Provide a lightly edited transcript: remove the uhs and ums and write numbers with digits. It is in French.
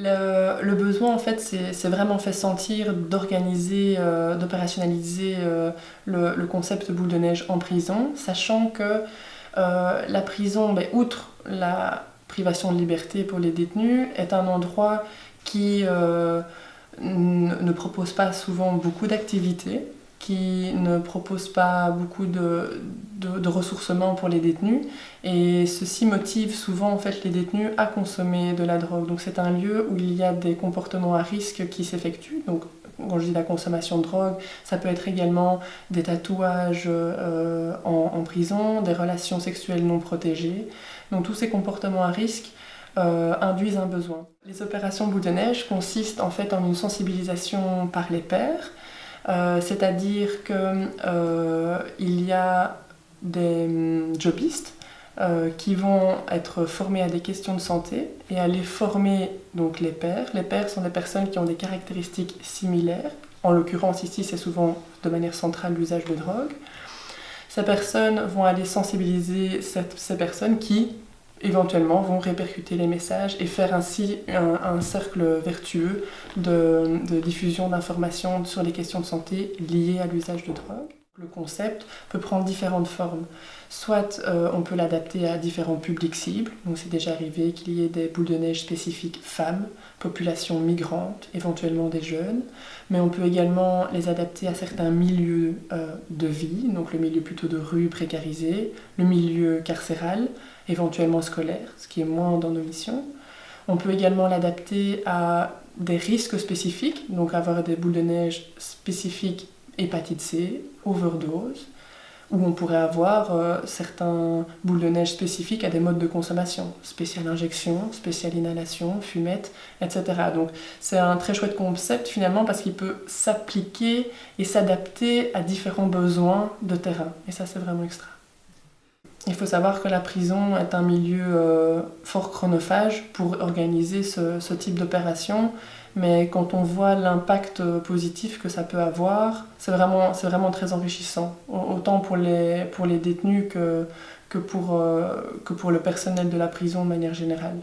Le besoin, en fait, c'est vraiment fait sentir d'organiser, d'opérationnaliser le concept boule de neige en prison, sachant que la prison, outre la privation de liberté pour les détenus, est un endroit qui ne propose pas souvent beaucoup d'activités, qui ne propose pas beaucoup de ressourcement pour les détenus, et ceci motive souvent en fait les détenus à consommer de la drogue. Donc c'est un lieu où il y a des comportements à risque qui s'effectuent. Donc quand je dis la consommation de drogue, ça peut être également des tatouages en prison, des relations sexuelles non protégées. Donc tous ces comportements à risque induisent un besoin. Les opérations boule de neige consistent en fait en une sensibilisation par les pairs, c'est-à-dire qu'il y a des jobistes qui vont être formés à des questions de santé et aller former donc les pairs. Les pairs sont des personnes qui ont des caractéristiques similaires. En l'occurrence ici, c'est souvent de manière centrale l'usage de drogue. Ces personnes vont aller sensibiliser ces personnes qui, éventuellement, vont répercuter les messages et faire ainsi un cercle vertueux de diffusion d'informations sur les questions de santé liées à l'usage de drogue. Le concept peut prendre différentes formes. Soit on peut l'adapter à différents publics cibles, donc c'est déjà arrivé qu'il y ait des boules de neige spécifiques femmes, population migrante, éventuellement des jeunes, mais on peut également les adapter à certains milieux de vie, donc le milieu plutôt de rue précarisé, le milieu carcéral, éventuellement scolaire, ce qui est moins dans nos missions. On peut également l'adapter à des risques spécifiques, donc avoir des boules de neige spécifiques hépatite C, overdose, où on pourrait avoir certains boules de neige spécifiques à des modes de consommation, spéciale injection, spéciale inhalation, fumette, etc. Donc c'est un très chouette concept finalement parce qu'il peut s'appliquer et s'adapter à différents besoins de terrain. Et ça c'est vraiment extra. Il faut savoir que la prison est un milieu fort chronophage pour organiser ce type d'opération, mais quand on voit l'impact positif que ça peut avoir, c'est vraiment très enrichissant, autant pour les détenus que pour le personnel de la prison de manière générale.